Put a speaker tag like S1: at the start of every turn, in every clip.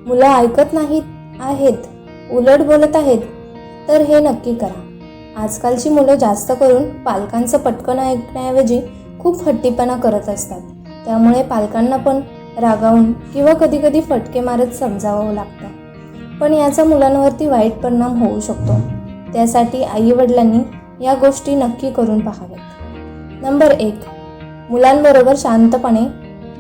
S1: मुलं ऐकत नाहीत आहेत, उलट बोलत आहेत, तर हे नक्की करा। आजकालची मुलं जास्त करून पालकांचं पटकन ऐकण्याऐवजी खूप हट्टीपणा करत असतात। त्यामुळे पालकांना पण रागावून किंवा कधी कधी फटके मारत समजावं लागतं। पण याचा मुलांवरती वाईट परिणाम होऊ शकतो। त्यासाठी आई-वडिलांनी या गोष्टी नक्की करून पाहाव्यात। नंबर 1, मुलांबरोबर शांतपणे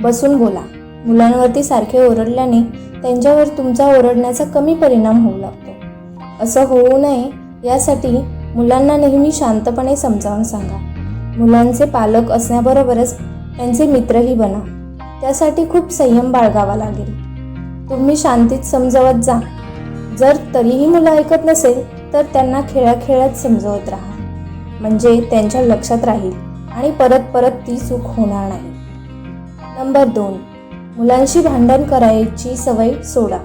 S1: बसून बोला। मुलांवरती सारखे ओरडल्याने त्यांच्यावर तुमचा ओरडण्याचा कमी परिणाम होऊ लागतो। असं होऊ नये यासाठी मुलांना नेहमी शांतपणे समजावून सांगा। मुलांचे पालक असण्याबरोबरच त्यांचे मित्रही बना। त्यासाठी खूप संयम बाळगावा लागेल। तुम्ही शांतीत समजावत जा। जर तरीही मुलं ऐकत नसेल तर त्यांना खेळाखेळात समजावत राहा, म्हणजे त्यांच्या लक्षात राहील आणि परत परत ती चूक होणार नाही। नंबर 2, मुलांशी भांडण करायची सवय सोडा।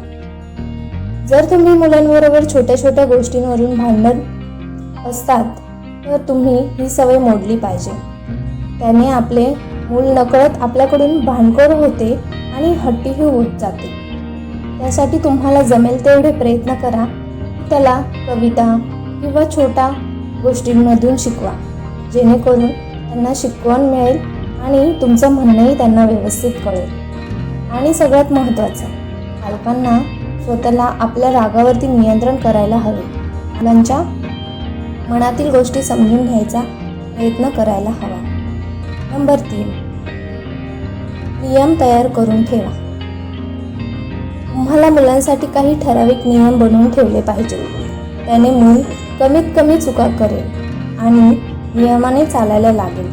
S1: जर तुम्ही मुलांबरोबर छोट्या छोट्या गोष्टींवरून भांडण असतात तर तुम्ही ही सवय मोडली पाहिजे। त्याने आपले मूल नकळत आपल्याकडून भांडखोर होते आणि हट्टीही होत जाते। त्यासाठी तुम्हाला जमेल तेवढे प्रयत्न करा। त्याला कविता किंवा छोट्या गोष्टींमधून शिकवा, जेणेकरून त्यांना शिकवण मिळेल आणि तुमचं म्हणणंही त्यांना व्यवस्थित कळेल। आणि सगळ्यात महत्त्वाचं, पालकांना स्वतःला आपल्या रागावरती नियंत्रण करायला हवे। मुलांच्या मनातील गोष्टी समजून घ्यायचा प्रयत्न करायला हवा। नंबर 3, नियम तयार करून ठेवा। तुम्हाला मुलांसाठी काही ठराविक नियम बनवून ठेवले पाहिजे। त्याने मूल कमीत कमी चुका करेल आणि नियमाने चालायला लागेल।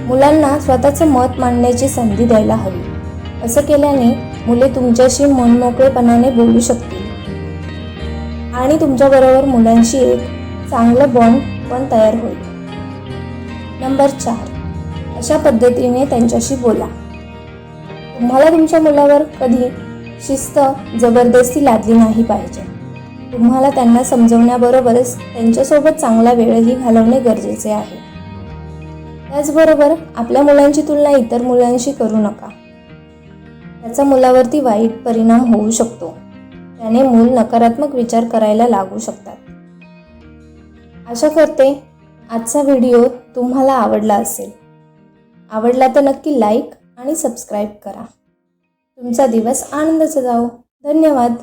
S1: मुलांना स्वतःचं मत मांडण्याची संधी द्यायला हवी। असं केल्याने मुले तुमच्याशी मनमोकळेपणाने बोलू शकतील आणि तुमच्याबरोबर मुलांशी एक चांगलं बॉन्ड पण तयार होईल। नंबर 4, अशा पद्धतीने त्यांच्याशी बोला। तुम्हाला तुमच्या मुलावर कधी शिस्त जबरदस्ती लादली नाही पाहिजे। तुम्हाला त्यांना समजवण्याबरोबरच त्यांच्यासोबत चांगला वेळही घालवणे गरजेचे आहे। त्याचबरोबर आपल्या मुलांची तुलना इतर मुलांशी करू नका। त्याचा मुलावरती वाईट परिणाम होऊ शकतो। त्याने मूल नकारात्मक विचार करायला लागू शकतात। आशा करते आजचा व्हिडिओ तुम्हाला आवडला असेल। आवडला तर नक्की लाईक आणि सबस्क्राईब करा। तुमचा दिवस आनंदाचा जाओ। धन्यवाद।